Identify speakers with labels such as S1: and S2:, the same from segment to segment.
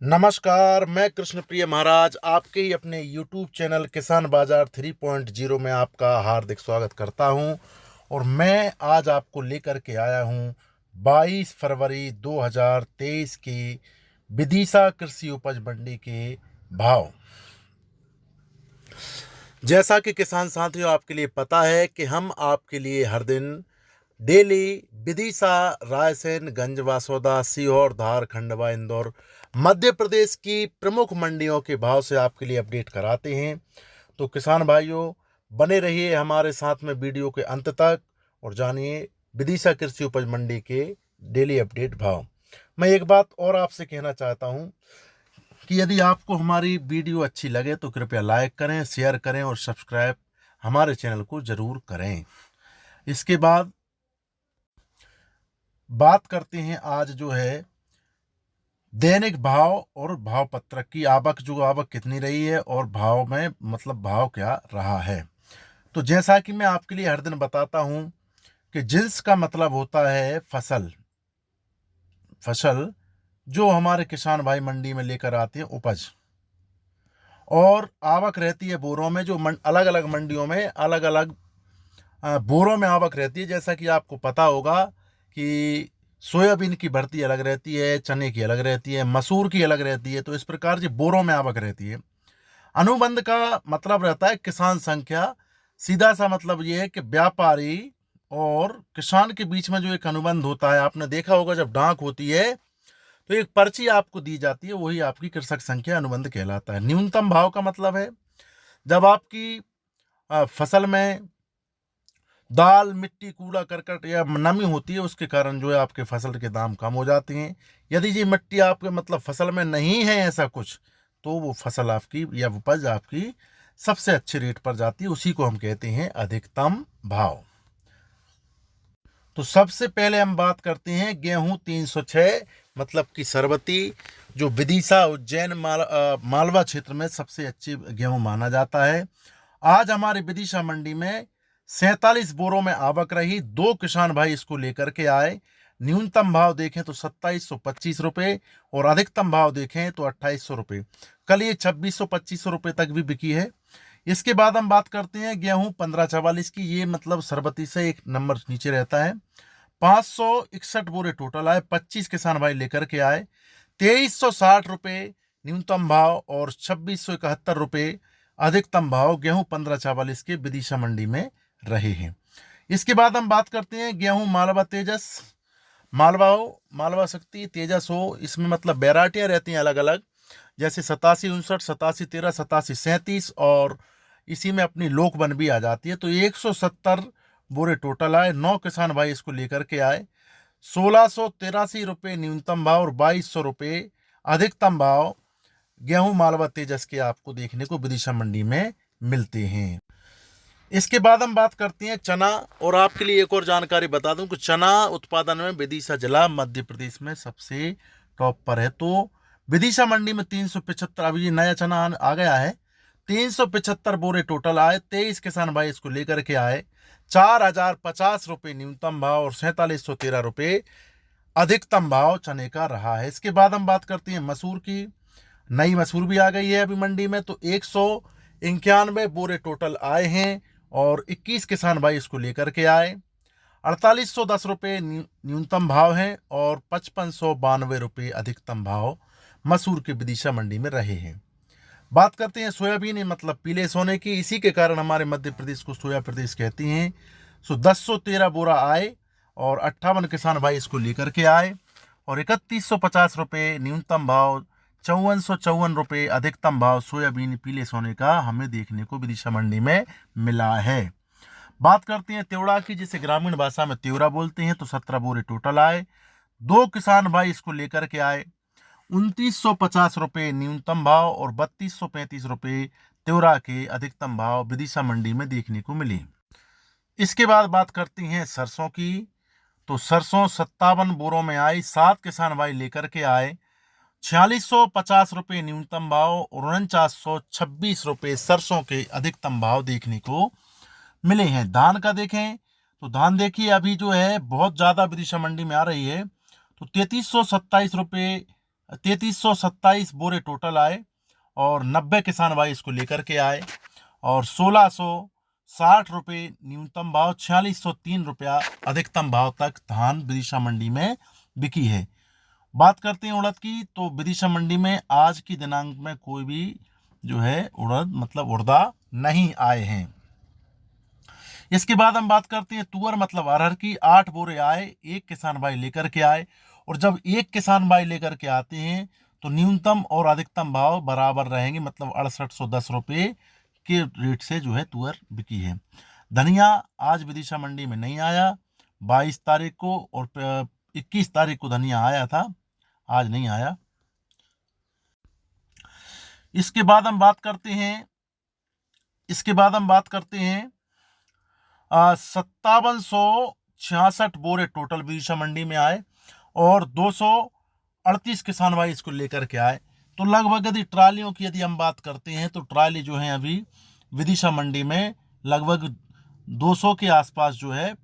S1: नमस्कार, मैं कृष्णप्रिय महाराज आपके ही अपने YouTube चैनल किसान बाजार 3.0 में आपका हार्दिक स्वागत करता हूं। और मैं आज आपको लेकर के आया हूं 22 फरवरी 2023 की विदिशा कृषि उपज मंडी के भाव। जैसा कि किसान साथियों आपके लिए पता है कि हम आपके लिए हर दिन डेली विदिशा, रायसेन, गंज वासौदा, सीहोर, धार, खंडवा, इंदौर, मध्य प्रदेश की प्रमुख मंडियों के भाव से आपके लिए अपडेट कराते हैं। तो किसान भाइयों, बने रहिए हमारे साथ में वीडियो के अंत तक और जानिए विदिशा कृषि उपज मंडी के डेली अपडेट भाव। मैं एक बात और आपसे कहना चाहता हूं कि यदि आपको हमारी वीडियो अच्छी लगे तो कृपया लाइक करें, शेयर करें और सब्सक्राइब हमारे चैनल को ज़रूर करें। इसके बाद बात करते हैं आज जो है दैनिक भाव और भाव पत्रक की आवक कितनी रही है और भाव में भाव क्या रहा है। तो जैसा कि मैं आपके लिए हर दिन बताता हूं कि जिन्स का मतलब होता है फसल जो हमारे किसान भाई मंडी में लेकर आते हैं उपज, और आवक रहती है बोरों में, जो अलग अलग मंडियों में अलग अलग बोरों में आवक रहती है। जैसा कि आपको पता होगा कि सोयाबीन की भर्ती अलग रहती है, चने की अलग रहती है, मसूर की अलग रहती है। तो इस प्रकार से बोरों में आवक रहती है। अनुबंध का मतलब रहता है किसान संख्या। सीधा सा मतलब ये है कि व्यापारी और किसान के बीच में जो एक अनुबंध होता है, आपने देखा होगा जब डाक होती है तो एक पर्ची आपको दी जाती है, वही आपकी कृषक संख्या अनुबंध कहलाता है। न्यूनतम भाव का मतलब है जब आपकी फसल में दाल, मिट्टी, कूड़ा करकट या नमी होती है, उसके कारण जो है आपके फसल के दाम कम हो जाते हैं। यदि ये मिट्टी आपके फसल में नहीं है ऐसा कुछ, तो वो फसल आपकी या उपज आपकी सबसे अच्छे रेट पर जाती है। उसी को हम कहते हैं अधिकतम भाव। तो सबसे पहले हम बात करते हैं गेहूं 306 की सरबती, जो विदिशा, उज्जैन, मालवा क्षेत्र में सबसे अच्छी गेहूं माना जाता है। आज हमारे विदिशा मंडी में 47 बोरों में आवक रही। दो किसान भाई इसको लेकर के आए। न्यूनतम भाव देखें तो 2725 रुपये और अधिकतम भाव देखें तो 2800 रुपये। कल ये 2600-2500 रुपये तक भी बिकी है। इसके बाद हम बात करते हैं गेहूं 1544 की। ये सरबती से एक नंबर नीचे रहता है। 561 बोरे टोटल आए, 25 किसान भाई लेकर के आए। 2360 रुपये न्यूनतम भाव और 2671 रुपये अधिकतम भाव गेहूं 1544 के विदिशा मंडी में रहे हैं। इसके बाद हम बात करते हैं गेहूं मालवा तेजस, मालवा शक्ति, तेजस हो। इसमें वैरायटियां रहती हैं अलग अलग, जैसे 8759, 8713, 8737, और इसी में अपनी लोकबन भी आ जाती है। तो 170 बोरे टोटल आए। 9 किसान भाई इसको लेकर के आए। 1683 रुपये न्यूनतम भाव और 2200 रुपये अधिकतम भाव गेहूं मालवा तेजस के आपको देखने को विदिशा मंडी में मिलते हैं। इसके बाद हम बात करते हैं चना। और आपके लिए एक और जानकारी बता दूं कि चना उत्पादन में विदिशा जिला मध्य प्रदेश में सबसे टॉप पर है। तो विदिशा मंडी में 375, अभी ये नया चना आ गया है, 375 बोरे टोटल आए। 23 किसान भाई इसको लेकर के आए। 4050 रुपये न्यूनतम भाव और 4713 रुपये अधिकतम भाव चने का रहा है। इसके बाद हम बात करते हैं मसूर की। नई मसूर भी आ गई है अभी मंडी में। तो 191 बोरे टोटल आए हैं और 21 किसान भाई इसको लेकर के आए। 4810 रुपये न्यूनतम भाव है और 5592 रुपये अधिकतम भाव मसूर के विदिशा मंडी में रहे हैं। बात करते हैं सोयाबीन, पीले सोने की। इसी के कारण हमारे मध्य प्रदेश को सोया प्रदेश कहती हैं। 1013 बोरा आए और 58 किसान भाई इसको लेकर के आए और 3150 रुपये न्यूनतम भाव, 5454 रुपये अधिकतम भाव सोयाबीन पीले सोने का हमें देखने को विदिशा मंडी में मिला है। बात करते हैं त्योड़ा की, जिसे ग्रामीण भाषा में त्योरा बोलते हैं। तो 17 बोरे टोटल आए। 2 किसान भाई इसको लेकर के आए। 2950 रुपये न्यूनतम भाव और 3235 रुपये त्योरा के अधिकतम भाव विदिशा मंडी में देखने को मिले। इसके बाद बात करते हैं सरसों की। तो सरसों 57 बोरों में आई। 7 किसान भाई लेकर के आए। 4650 रुपये न्यूनतम भाव और 4926 रुपये सरसों के अधिकतम भाव देखने को मिले हैं। धान का देखें तो धान देखिए अभी जो है बहुत ज़्यादा विदिशा मंडी में आ रही है। तो 3327 रुपये 3327 बोरे टोटल आए और 90 किसान भाई इसको लेकर के आए और 1660 रुपये न्यूनतम भाव, 4603 रुपया अधिकतम भाव तक धान विदिशा मंडी में बिकी है। बात करते हैं उड़द की, तो विदिशा मंडी में आज की दिनांक में कोई भी जो है उड़द मतलब उड़दा नहीं आए हैं। इसके बाद हम बात करते हैं तुअर मतलब अरहर की। 8 बोरे आए, एक किसान भाई लेकर के आए और जब एक किसान भाई लेकर के आते हैं तो न्यूनतम और अधिकतम भाव बराबर रहेंगे, मतलब 6810 रुपये के रेट से जो है तुअर बिकी है। धनिया आज विदिशा मंडी में नहीं आया, 22 तारीख को और 21 तारीख को धनिया आया था, आज नहीं आया। इसके बाद हम बात करते हैं 5766 बोरे टोटल विदिशा मंडी में आए और 238 किसान भाई इसको लेकर के आए। तो लगभग यदि ट्रालियों की यदि हम बात करते हैं तो ट्राली जो है अभी विदिशा मंडी में लगभग 200 के आसपास जो है,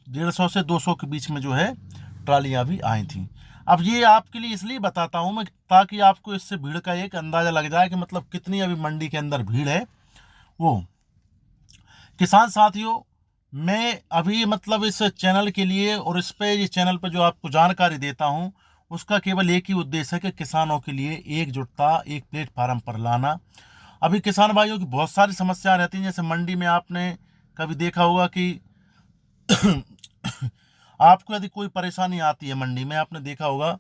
S1: 150 से 200 के बीच में जो है ट्रालियां भी आई थी। अब ये आपके लिए इसलिए बताता हूँ मैं ताकि आपको इससे भीड़ का एक अंदाज़ा लग जाए कि मतलब कितनी अभी मंडी के अंदर भीड़ है। वो किसान साथियों, मैं अभी मतलब इस चैनल के लिए और इस पे ये चैनल पर जो आपको जानकारी देता हूँ उसका केवल एक ही उद्देश्य है कि किसानों के लिए एकजुटता एक प्लेटफार्म पर लाना। अभी किसान भाइयों की बहुत सारी समस्या रहती हैं, जैसे मंडी में आपने कभी देखा होगा कि आपको यदि कोई परेशानी आती है मंडी में, आपने देखा होगा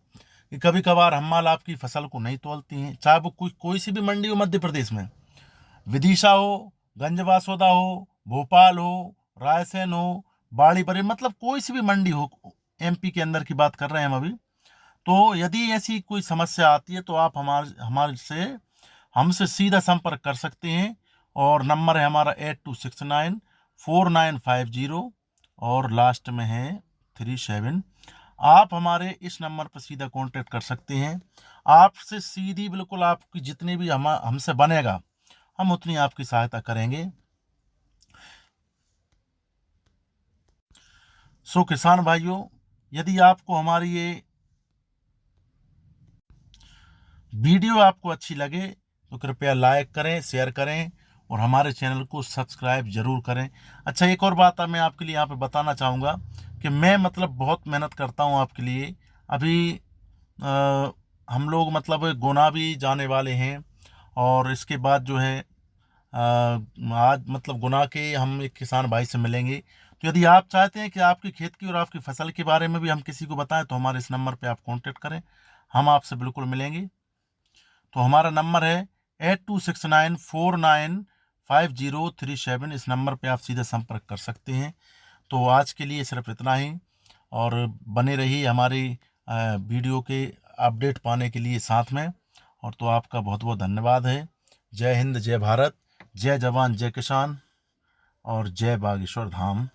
S1: कि कभी कभार हम्माल आपकी फसल को नहीं तोलती हैं, चाहे वो कोई सी भी मंडी हो मध्य प्रदेश में, विदिशा हो, गंजबासौदा हो, भोपाल हो, रायसेन हो, बाड़ी बरे, मतलब कोई सी भी मंडी हो, एमपी के अंदर की बात कर रहे हैं हम अभी। तो यदि ऐसी कोई समस्या आती है तो आप हमसे सीधा संपर्क कर सकते हैं और नंबर है हमारा 82694950 और लास्ट में है 37। आप हमारे इस नंबर पर सीधा कांटेक्ट कर सकते हैं। आपसे सीधी बिल्कुल आपकी जितनी भी हमसे बनेगा हम उतनी आपकी सहायता करेंगे। सो किसान भाइयों, यदि आपको हमारी ये वीडियो आपको अच्छी लगे तो कृपया लाइक करें, शेयर करें और हमारे चैनल को सब्सक्राइब जरूर करें। अच्छा, एक और बात मैं आपके लिए यहाँ पे बताना चाहूँगा कि मैं मतलब बहुत मेहनत करता हूँ आपके लिए। अभी हम लोग मतलब गुना भी जाने वाले हैं और इसके बाद जो है आज मतलब गुना के हम एक किसान भाई से मिलेंगे। तो यदि आप चाहते हैं कि आपकी खेत की और आपकी फसल के बारे में भी हम किसी को बताएं तो हमारे इस नंबर पे आप कांटेक्ट करें, हम आपसे बिल्कुल मिलेंगे। तो हमारा नंबर है 8269495037। इस नंबर पे आप सीधे संपर्क कर सकते हैं। तो आज के लिए सिर्फ इतना ही और बने रहिए हमारी वीडियो के अपडेट पाने के लिए साथ में। और तो आपका बहुत बहुत धन्यवाद है। जय हिंद, जय भारत, जय जवान, जय किसान और जय बागेश्वर धाम।